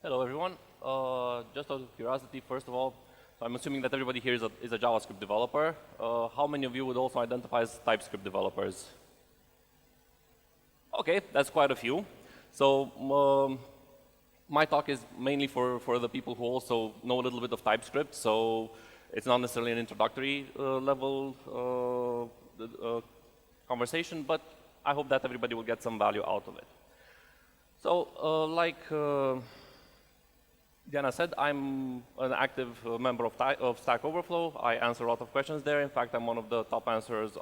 Hello, everyone. Just out of curiosity, first of all, so I'm assuming that everybody here is a JavaScript developer. How many of you would also identify as TypeScript developers? Okay, that's quite a few. So my talk is mainly for the people who also know a little bit of TypeScript. So it's not necessarily an introductory level conversation, but I hope that everybody will get some value out of it. So like Diana said, I'm an active member of Stack Overflow. I answer a lot of questions there. In fact, I'm one of the top answerers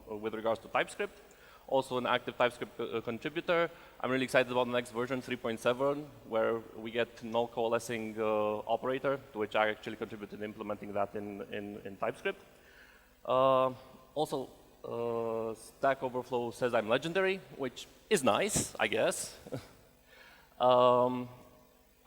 with regards to TypeScript. Also an active TypeScript contributor. I'm really excited about the next version, 3.7, where we get null coalescing operator, to which I actually contributed implementing that in TypeScript. Also, Stack Overflow says I'm legendary, which is nice, I guess.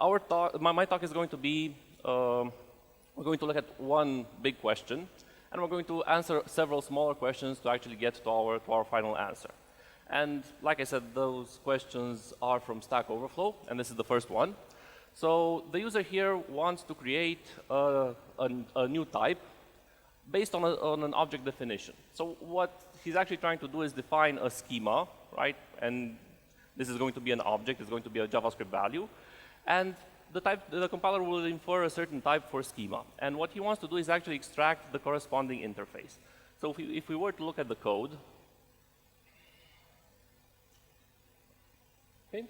My talk is going to be, we're going to look at one big question, and we're going to answer several smaller questions to actually get to our final answer. And like I said, those questions are from Stack Overflow, and this is the first one. So the user here wants to create a new type based on an object definition. So what he's actually trying to do is define a schema, right? And this is going to be an object, it's going to be a JavaScript value. And the compiler will infer a certain type for schema. And what he wants to do is actually extract the corresponding interface. So if we were to look at the code, okay.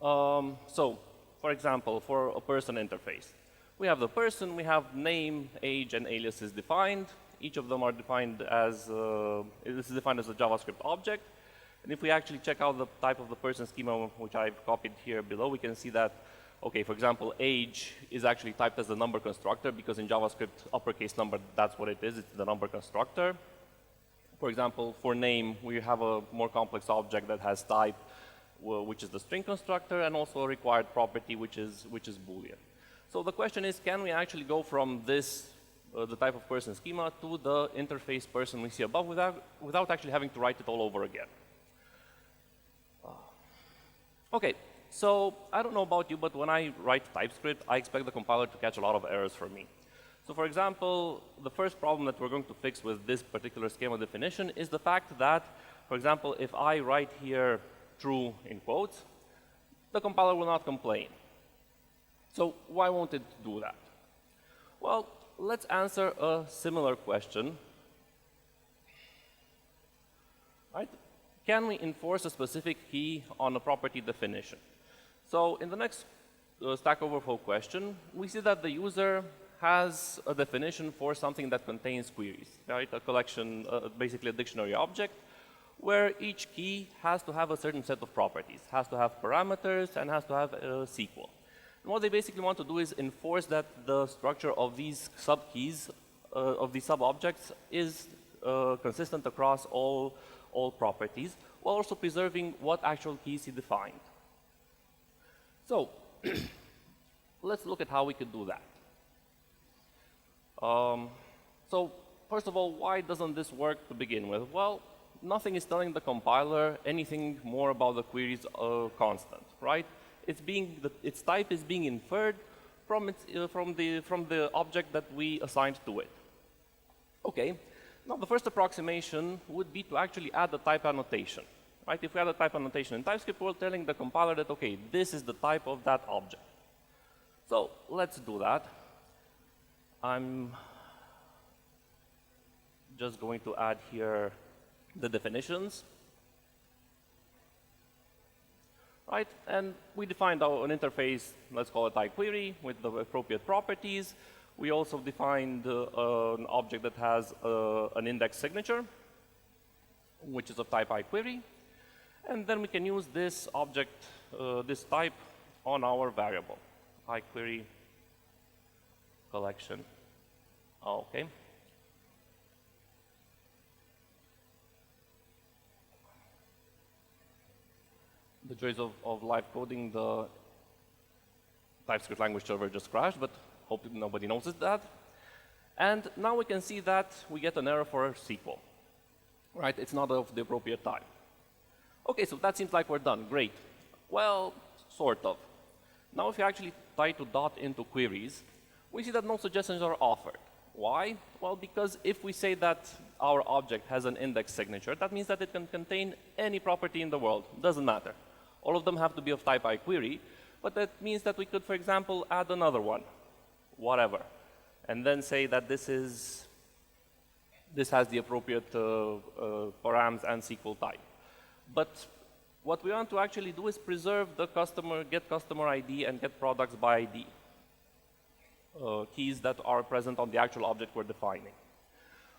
So for example, for a person interface, we have the person, we have name, age, and aliases defined. Each of them are defined as, this is defined as a JavaScript object. And if we actually check out the type of the person schema, which I've copied here below, we can see that, okay, for example, age is actually typed as the number constructor, because in JavaScript, uppercase number, that's what it is, it's the number constructor. For example, for name, we have a more complex object that has type, which is the string constructor, and also a required property, which is Boolean. So the question is, can we actually go from this, the type of person schema, to the interface person we see above without actually having to write it all over again? Okay, so I don't know about you, but when I write TypeScript, I expect the compiler to catch a lot of errors from me. So for example, the first problem that we're going to fix with this particular schema definition is the fact that, for example, if I write here true in quotes, the compiler will not complain. So why won't it do that? Well, let's answer a similar question. Right? Can we enforce a specific key on a property definition? So in the next Stack Overflow question, we see that the user has a definition for something that contains queries, right? A collection, basically a dictionary object, where each key has to have a certain set of properties, has to have parameters, and has to have a SQL. And what they basically want to do is enforce that the structure of these subkeys, of these sub-objects, is consistent across all properties, while also preserving what actual keys he defined. So let's look at how we could do that. So first of all, why doesn't this work to begin with? Well, nothing is telling the compiler anything more about the query's constant, right? Its type is being inferred from the object that we assigned to it. Okay. Now, the first approximation would be to actually add a type annotation, right? If we add a type annotation in TypeScript, we're telling the compiler that, okay, this is the type of that object. So let's do that. I'm just going to add here the definitions, right? And we defined an interface, let's call it iQuery, with the appropriate properties. We also defined an object that has an index signature, which is of type iQuery. And then we can use this object, this type, on our variable, iQuery collection. Okay. The joys of live coding, the TypeScript language server just crashed, but hope nobody notices that. And now we can see that we get an error for SQL. Right? It's not of the appropriate type. Okay, so that seems like we're done. Great. Well, sort of. Now, if you actually try to dot into queries, we see that no suggestions are offered. Why? Well, because if we say that our object has an index signature, that means that it can contain any property in the world. Doesn't matter. All of them have to be of type iQuery, but that means that we could, for example, add another one, whatever, and then say that this has the appropriate params and SQL type. But what we want to actually do is preserve the customer, get customer ID and get products by ID. Keys that are present on the actual object we're defining.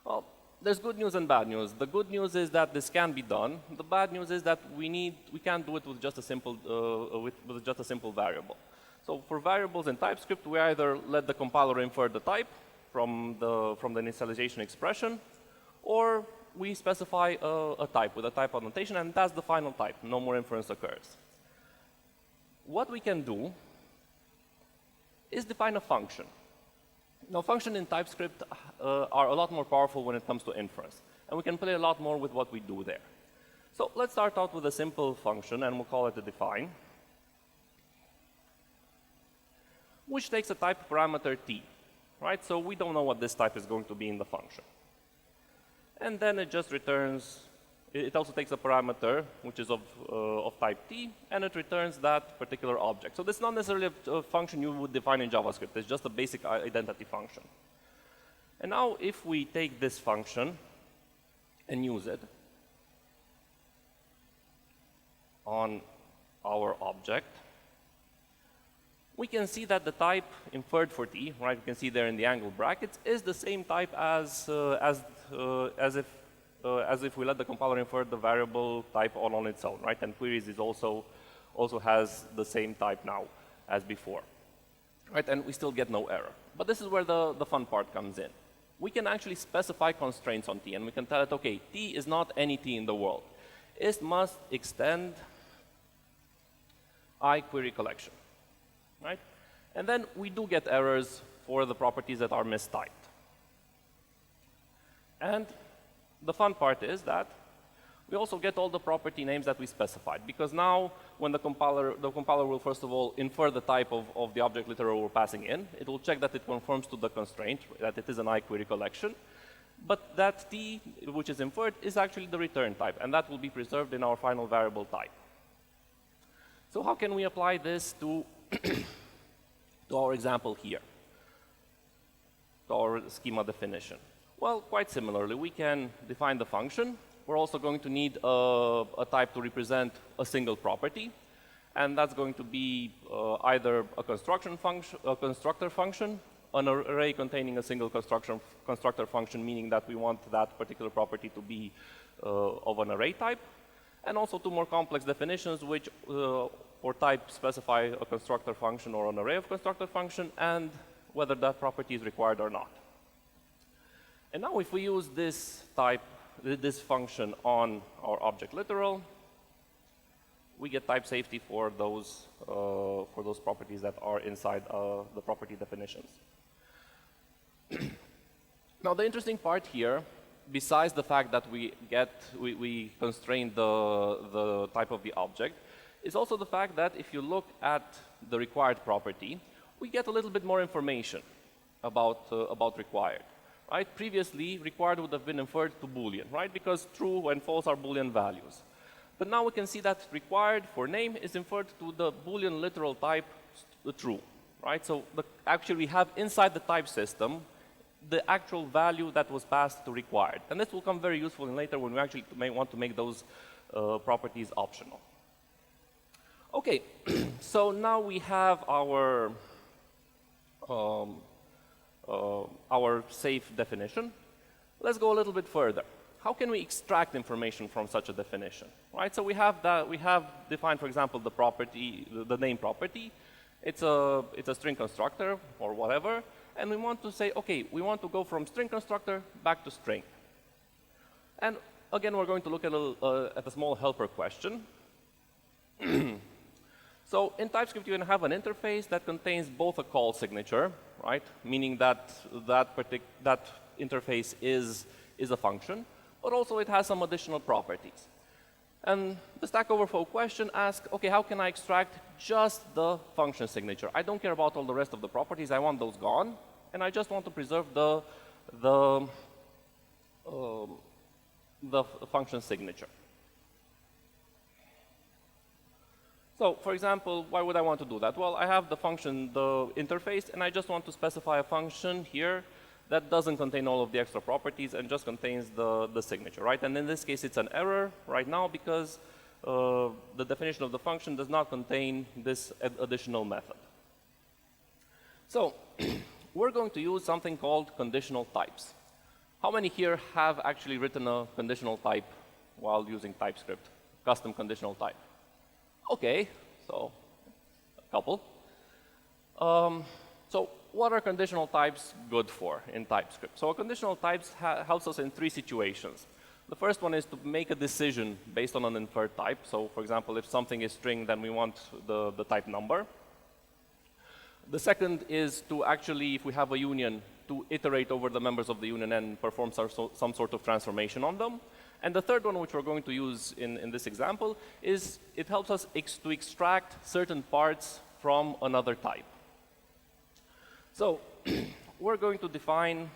Well, there's good news and bad news. The good news is that this can be done. The bad news is that we can't do it with just a simple variable. So for variables in TypeScript, we either let the compiler infer the type from the initialization expression, or we specify a type with a type annotation, and that's the final type. No more inference occurs. What we can do is define a function. Now, functions in TypeScript are a lot more powerful when it comes to inference, and we can play a lot more with what we do there. So let's start out with a simple function, and we'll call it a define, which takes a type parameter t, right? So we don't know what this type is going to be in the function. And then it just returns, it also takes a parameter, which is of type t, and it returns that particular object. So this is not necessarily a function you would define in JavaScript. It's just a basic identity function. And now if we take this function and use it on our object, we can see that the type inferred for t, right, you can see there in the angle brackets, is the same type as if we let the compiler infer the variable type all on its own, right? And queries is also has the same type now as before, right? And we still get no error. But this is where the fun part comes in. We can actually specify constraints on t, and we can tell it, okay, t is not any t in the world. It must extend iQuery collection, right? And then we do get errors for the properties that are mistyped. And the fun part is that we also get all the property names that we specified, because now when the compiler will first of all infer the type of the object literal we're passing in. It will check that it conforms to the constraint, that it is an iQuery collection, but that t, which is inferred, is actually the return type, and that will be preserved in our final variable type. So how can we apply this to to our example here, to our schema definition? Well, quite similarly, we can define the function. We're also going to need a type to represent a single property, and that's going to be either a constructor function, an array containing a single constructor function, meaning that we want that particular property to be of an array type, and also two more complex definitions, which for type specify a constructor function or an array of constructor function, and whether that property is required or not. And now if we use this this function on our object literal, we get type safety for those properties that are inside the property definitions. Now the interesting part here, besides the fact that we constrain the type of the object, is also the fact that if you look at the required property, we get a little bit more information about required. Right? Previously, required would have been inferred to Boolean, right? Because true and false are Boolean values. But now we can see that required for name is inferred to the Boolean literal type true, right? So actually we have inside the type system the actual value that was passed to required. And this will come very useful later when we actually want to make those properties optional. Okay, so now we have our safe definition. Let's go a little bit further. How can we extract information from such a definition? Right. So we have defined, for example, the property, the name property. It's a string constructor or whatever, and we want to say, okay, we want to go from string constructor back to string. And again, we're going to look at a small helper question. So in TypeScript, you can have an interface that contains both a call signature, right, meaning that that interface is a function, but also it has some additional properties. And the Stack Overflow question asks, okay, how can I extract just the function signature? I don't care about all the rest of the properties. I want those gone, and I just want to preserve the function signature. So, for example, why would I want to do that? Well, I have the function, the interface, and I just want to specify a function here that doesn't contain all of the extra properties and just contains the signature, right? And in this case, it's an error right now because the definition of the function does not contain this additional method. So, we're going to use something called conditional types. How many here have actually written a conditional type while using TypeScript, custom conditional type? Okay, so a couple. So what are conditional types good for in TypeScript? So a conditional types helps us in three situations. The first one is to make a decision based on an inferred type. So for example, if something is string, then we want the type number. The second is to actually, if we have a union, to iterate over the members of the union and perform some sort of transformation on them. And the third one, which we're going to use in this example, is it helps us to extract certain parts from another type. So we're going to define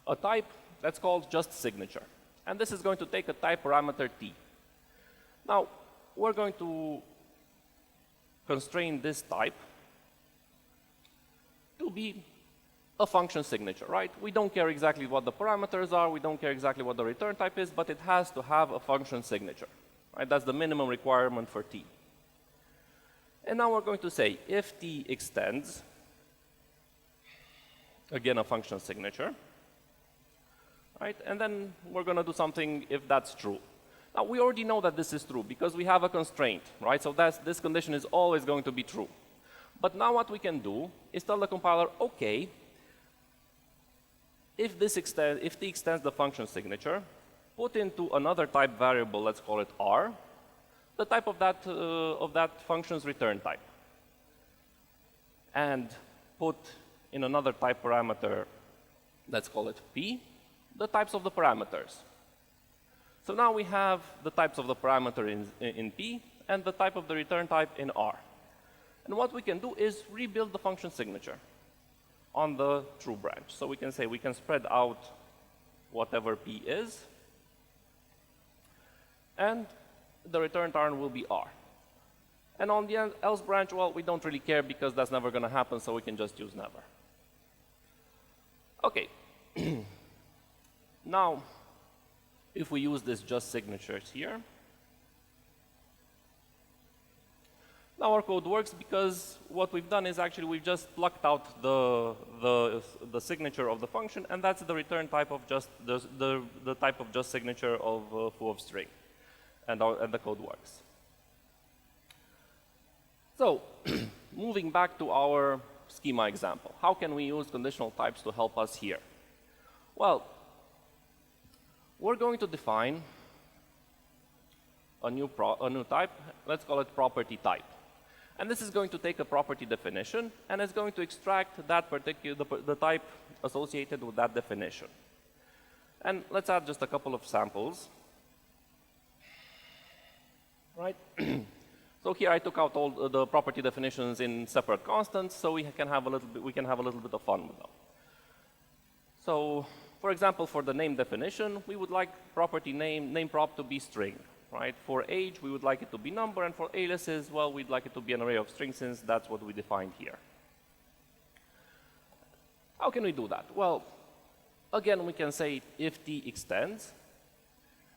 a type that's called just signature. And this is going to take a type parameter t. Now, we're going to constrain this type to be a function signature, right? We don't care exactly what the parameters are, we don't care exactly what the return type is, but it has to have a function signature, right? That's the minimum requirement for t. And now we're going to say if t extends, again a function signature, right? And then we're going to do something if that's true. Now we already know that this is true because we have a constraint, right? So this condition is always going to be true. But now what we can do is tell the compiler, okay, if t extends the function signature, put into another type variable, let's call it r, the type of that function's return type. And put in another type parameter, let's call it p, the types of the parameters. So now we have the types of the parameter in p and the type of the return type in r. And what we can do is rebuild the function signature on the true branch. So we can say we can spread out whatever p is, and the return type will be r. And on the else branch, well, we don't really care because that's never going to happen, so we can just use never. Okay. Now, if we use this just signatures here, now our code works because what we've done is actually we've just plucked out the signature of the function, and that's the return type of just the type of just signature of foo of string, and the code works. So, moving back to our schema example, how can we use conditional types to help us here? Well, we're going to define a new type. Let's call it property type. And this is going to take a property definition, and it's going to extract that the type associated with that definition. And let's add just a couple of samples. Right? So here I took out all the property definitions in separate constants, so we can have a little bit of fun with them. So, for example, for the name definition, we would like property name prop to be string. Right? For age, we would like it to be number, and for aliases, well, we'd like it to be an array of strings since that's what we defined here. How can we do that? Well, again, we can say if t extends,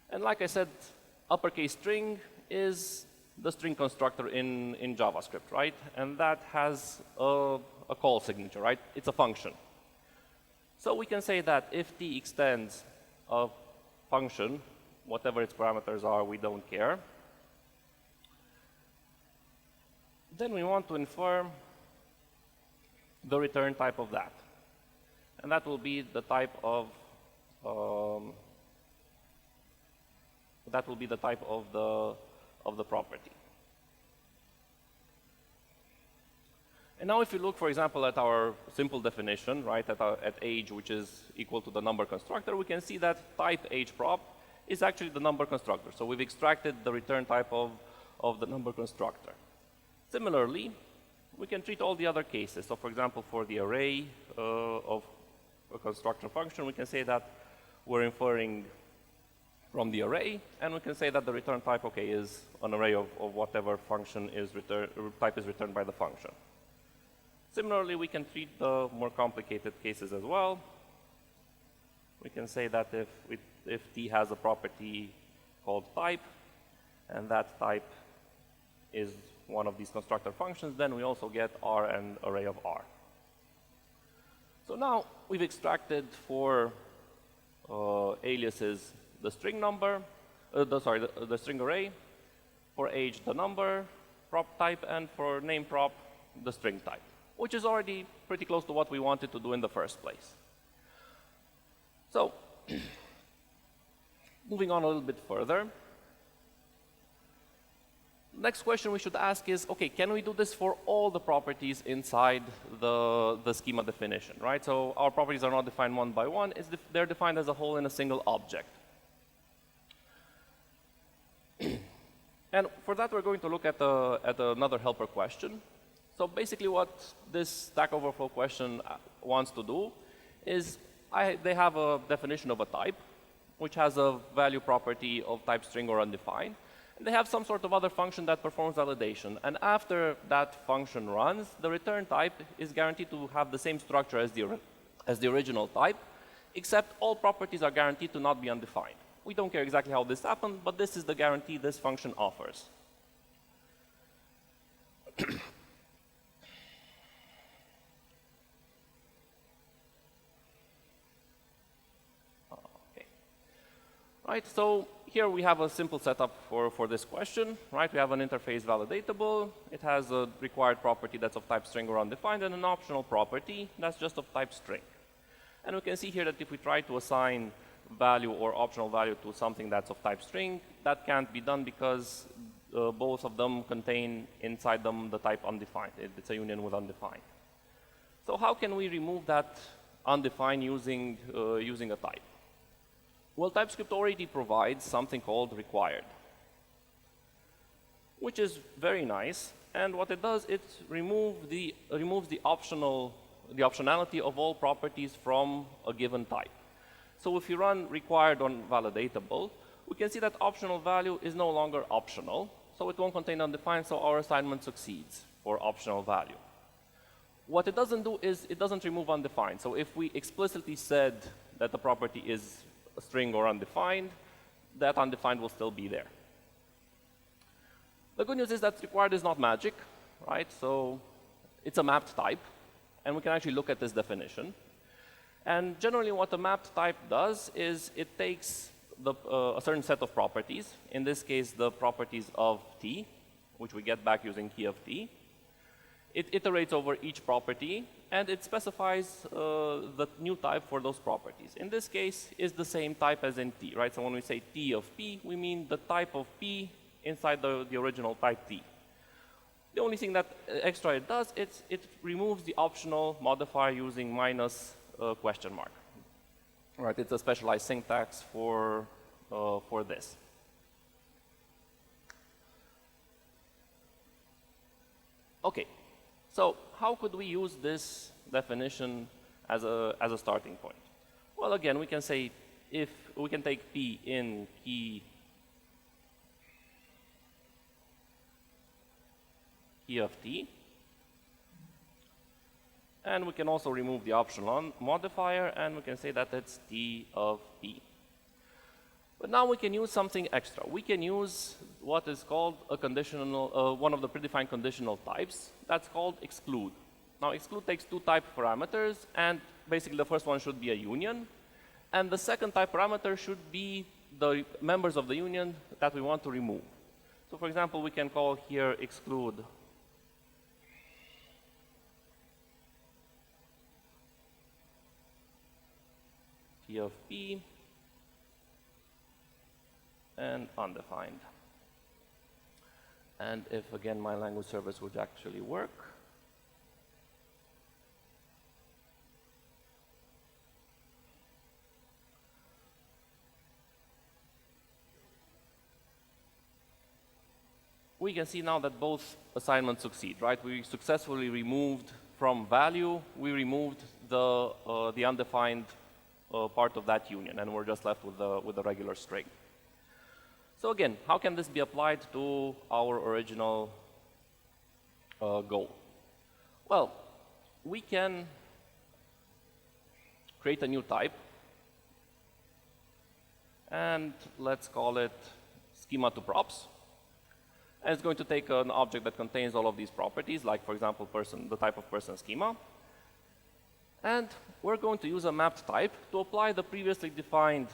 and like I said, uppercase string is the string constructor in JavaScript, right? And that has a call signature, right? It's a function. So we can say that if t extends a function, whatever its parameters are, we don't care. Then we want to infer the return type of that. And that will be the type of the property. And now if you look, for example, at our simple definition, right, at age, which is equal to the number constructor, we can see that type age prop is actually the number constructor. So we've extracted the return type of the number constructor. Similarly, we can treat all the other cases. So for example, for the array of a constructor function, we can say that we're inferring from the array, and we can say that the return type, okay, is an array of whatever function is type is returned by the function. Similarly, we can treat the more complicated cases as well. We can say that if T has a property called type, and that type is one of these constructor functions, then we also get R and array of R. So now we've extracted for aliases the string number, the string array, for age the number prop type, and for name prop the string type, which is already pretty close to what we wanted to do in the first place. So moving on a little bit further, next question we should ask is, okay, can we do this for all the properties inside the schema definition, right? So our properties are not defined one by one, they're defined as a whole in a single object. And for that, we're going to look at another helper question. So basically what this Stack Overflow question wants to do is they have a definition of a type, which has a value property of type string or undefined. And they have some sort of other function that performs validation. And after that function runs, the return type is guaranteed to have the same structure as the original type, except all properties are guaranteed to not be undefined. We don't care exactly how this happened, but this is the guarantee this function offers. Right, so here we have a simple setup for this question, right? We have an interface validatable. It has a required property that's of type string or undefined, and an optional property that's just of type string. And we can see here that if we try to assign value or optional value to something that's of type string, that can't be done because both of them contain inside them the type undefined. It's a union with undefined. So how can we remove that undefined using a type? Well, TypeScript already provides something called required, which is very nice. And what it does, it removes the optionality of all properties from a given type. So if you run required on validatable, we can see that optional value is no longer optional. So it won't contain undefined, so our assignment succeeds for optional value. What it doesn't do is it doesn't remove undefined. So if we explicitly said that the property is a string or undefined, that undefined will still be there. The good news is that required is not magic, right? So it's a mapped type, and we can actually look at this definition. And generally what a mapped type does is it takes a certain set of properties, in this case the properties of T, which we get back using key of T. It iterates over each property, and it specifies the new type for those properties. In this case, is the same type as in T, right? So when we say T of P, we mean the type of P inside the original type T. The only thing that extra it does, it removes the optional modifier using minus question mark. Right, it's a specialized syntax for this. Okay, so how could we use this definition as a starting point? Well, again, we can say if we can take P in key of T, and we can also remove the optional modifier, and we can say that it's T of P. But now we can use something extra. We can use what is called a conditional, one of the predefined conditional types. That's called exclude. Now, exclude takes two type parameters, and basically the first one should be a union, and the second type parameter should be the members of the union that we want to remove. So, for example, we can call here exclude T of P and undefined. And if, again, my language service would actually work, we can see now that both assignments succeed, right? We successfully removed from value, we removed the undefined part of that union, and we're just left with the regular string. So again, how can this be applied to our original goal? Well, we can create a new type, and let's call it schema to props. And it's going to take an object that contains all of these properties, like, for example, person, the type of person schema. And we're going to use a mapped type to apply the previously defined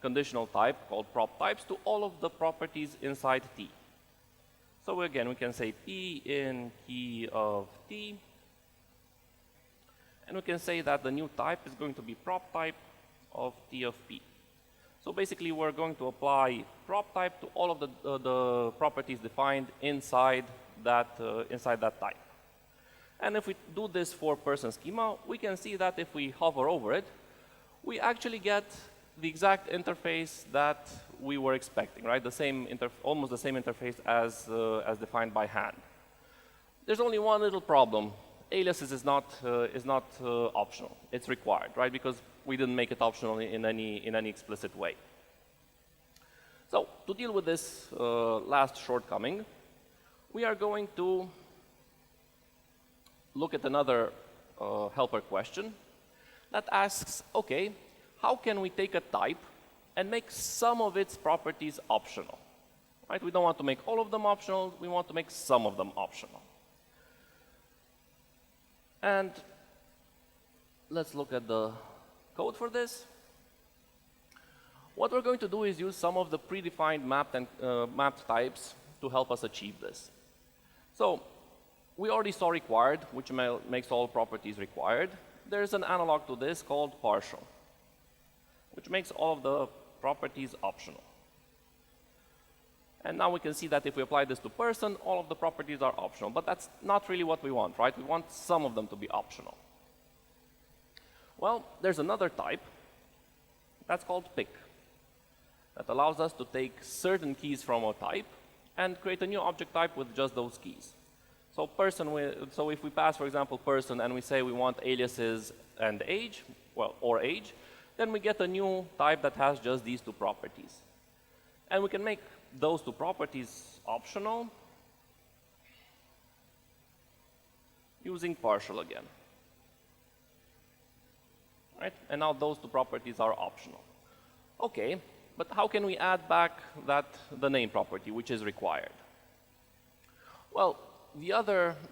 conditional type called prop types to all of the properties inside T. So again, we can say P in key of T. And we can say that the new type is going to be prop type of T of P. So basically, we're going to apply prop type to all of the properties defined inside that type. And if we do this for person schema, we can see that if we hover over it, we actually get the exact interface that we were expecting, right? Almost the same interface as defined by hand. There's only one little problem. Aliases is not optional. It's required, right? Because we didn't make it optional in any explicit way. So to deal with this last shortcoming, we are going to look at another helper question that asks, okay, how can we take a type and make some of its properties optional? Right? We don't want to make all of them optional. We want to make some of them optional. And let's look at the code for this. What we're going to do is use some of the predefined mapped types to help us achieve this. So we already saw required, which makes all properties required. There's an analog to this called partial, which makes all of the properties optional. And now we can see that if we apply this to person, all of the properties are optional. But that's not really what we want, right? We want some of them to be optional. Well, there's another type that's called pick that allows us to take certain keys from a type and create a new object type with just those keys. So if we pass, for example, person and we say we want aliases and age, or age, then we get a new type that has just these two properties. And we can make those two properties optional using partial again. Right? And now those two properties are optional. Okay, but how can we add back the name property, which is required? Well,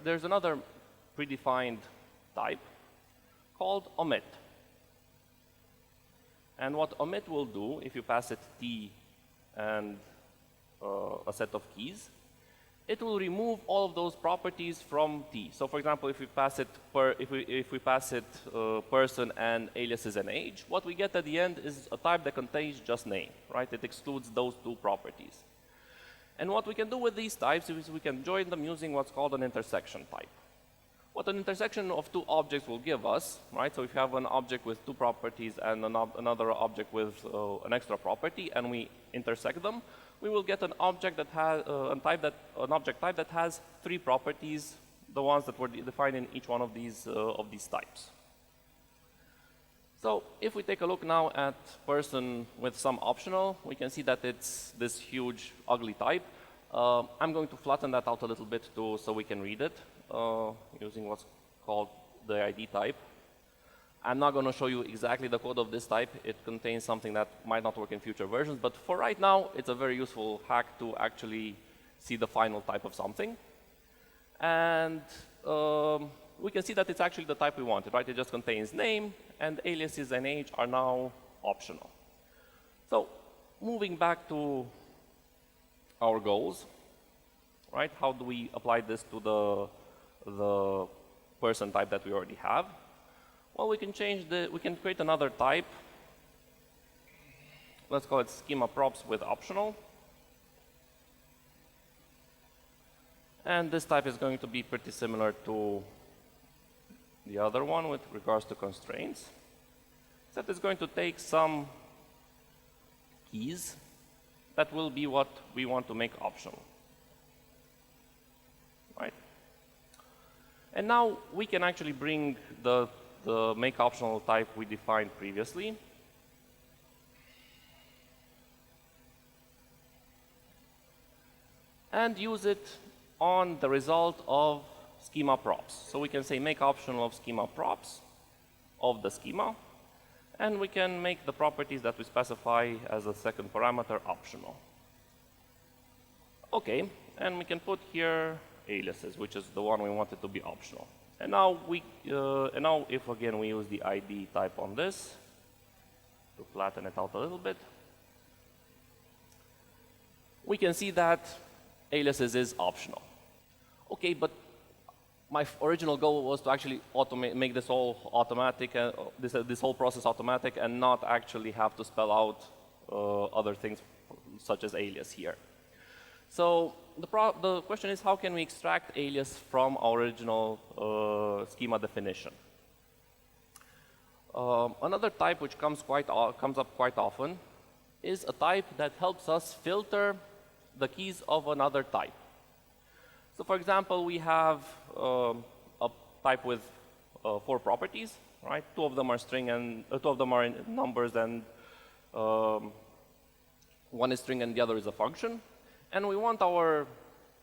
there's another predefined type called omit. And what omit will do, if you pass it T and a set of keys, it will remove all of those properties from T. So, for example, if we pass it person and aliases and age, what we get at the end is a type that contains just name, right? It excludes those two properties. And what we can do with these types is we can join them using what's called an intersection type. What an intersection of two objects will give us, right? So if you have an object with two properties and another object with an extra property, and we intersect them, we will get an object that has an object type that has three properties, the ones that were defined in each one of these types. So if we take a look now at person with some optional, we can see that it's this huge, ugly type. I'm going to flatten that out a little bit so we can read it using what's called the ID type. I'm not going to show you exactly the code of this type. It contains something that might not work in future versions. But for right now, it's a very useful hack to actually see the final type of something. And we can see that it's actually the type we wanted, right? It just contains name, and aliases and age are now optional. So moving back to our goals, right? How do we apply this to the person type that we already have? Well, we can create another type. Let's call it schema props with optional. And this type is going to be pretty similar to the other one with regards to constraints. Except it's going to take some keys that will be what we want to make optional. And now we can actually bring the make optional type we defined previously. And use it on the result of schema props. So we can say make optional of schema props of the schema, and we can make the properties that we specify as a second parameter optional. Okay, and we can put here aliases, which is the one we wanted to be optional. And now if again we use the ID type on this to flatten it out a little bit, we can see that aliases is optional. Okay, but my original goal was to actually make this all automatic, this whole process automatic, and not actually have to spell out other things such as alias here. So the question is, how can we extract alias from our original schema definition? Another type which comes up quite often is a type that helps us filter the keys of another type. So for example, we have a type with 4 properties, right? 2 of them are string and 2 of them are in numbers, and 1 is string and the other is a function. And we want our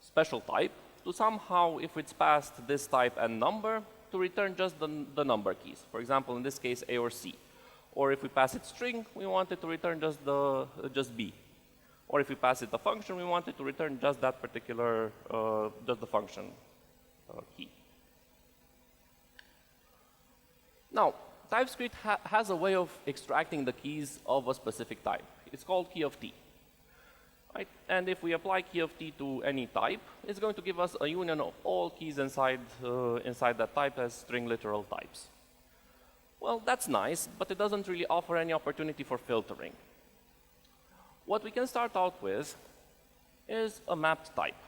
special type to somehow, if it's passed this type and number, to return just the number keys. For example, in this case, A or C. Or if we pass it string, we want it to return just B. Or if we pass it a function, we want it to return just that particular, just the function key. Now, TypeScript has a way of extracting the keys of a specific type. It's called key of t. Right? And if we apply key of t to any type, it's going to give us a union of all keys inside that type as string literal types. Well, that's nice, but it doesn't really offer any opportunity for filtering. What we can start out with is a mapped type.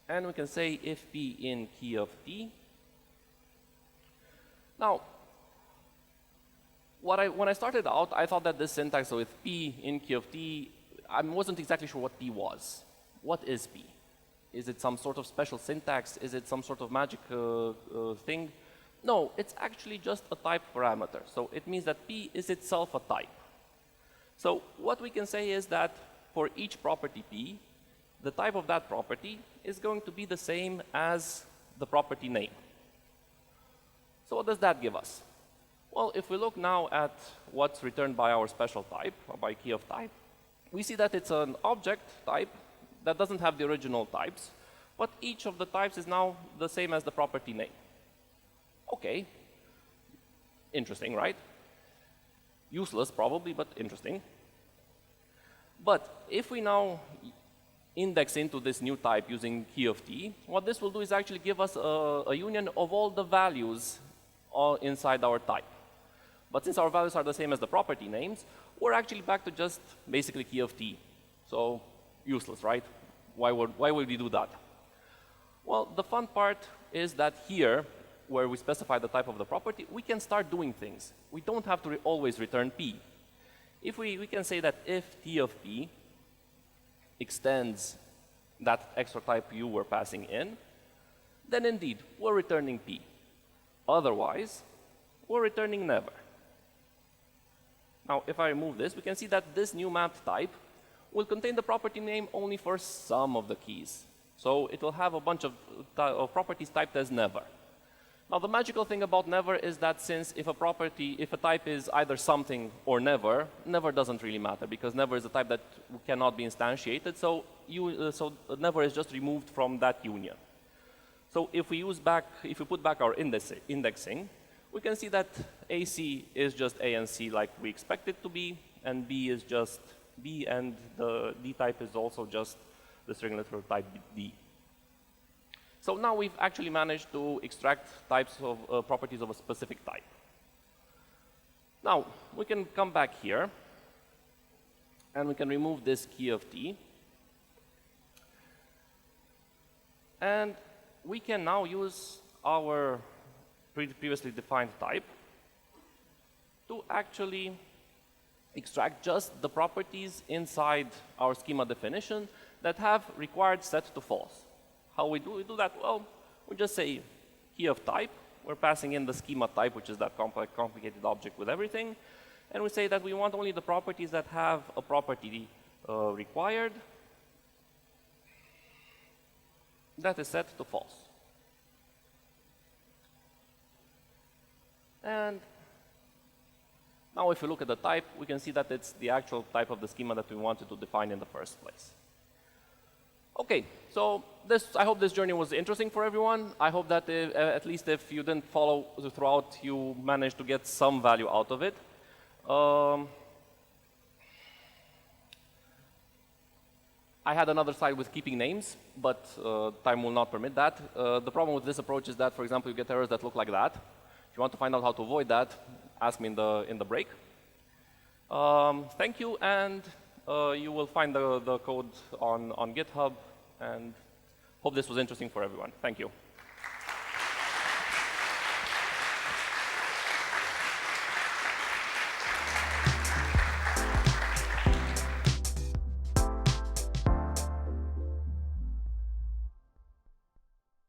And we can say if p in key of t. Now, when I started out, I thought that this syntax with p in key of t, I wasn't exactly sure what p was. What is p? Is it some sort of special syntax? Is it some sort of magic thing? No, it's actually just a type parameter. So it means that p is itself a type. So what we can say is that for each property p, the type of that property is going to be the same as the property name. So what does that give us? Well, if we look now at what's returned by our special type, or by key of type, we see that it's an object type that doesn't have the original types, but each of the types is now the same as the property name. Okay. Interesting, right? Useless, probably, but interesting. But if we now index into this new type using key of t, what this will do is actually give us a union of all the values inside our type. But since our values are the same as the property names, we're actually back to just basically key of t. So useless, right? Why would we do that? Well, the fun part is that here, where we specify the type of the property, we can start doing things. We don't have to always return p. If we can say that if t of p extends that extra type you were passing in, then indeed, we're returning p. Otherwise, we're returning never. Now, if I remove this, we can see that this new mapped type will contain the property name only for some of the keys. So it will have a bunch of properties typed as never. Now, the magical thing about never is that since if a type is either something or never, never doesn't really matter, because never is a type that cannot be instantiated, so never is just removed from that union. So if we put back our indexing, we can see that AC is just A and C like we expect it to be, and B is just B, and the D type is also just the string literal type D. So now we've actually managed to extract types of properties of a specific type. Now, we can come back here, and we can remove this key of t. And we can now use our previously defined type to actually extract just the properties inside our schema definition that have required set to false. How we do that? Well, we just say key of type. We're passing in the schema type, which is that complicated object with everything. And we say that we want only the properties that have a property required that is set to false. And now if you look at the type, we can see that it's the actual type of the schema that we wanted to define in the first place. Okay, so I hope this journey was interesting for everyone. I hope that at least if you didn't follow throughout, you managed to get some value out of it. I had another slide with keeping names, but time will not permit that. The problem with this approach is that, for example, you get errors that look like that. If you want to find out how to avoid that, ask me in the break. Thank you, and you will find the code on GitHub, and hope this was interesting for everyone. Thank you.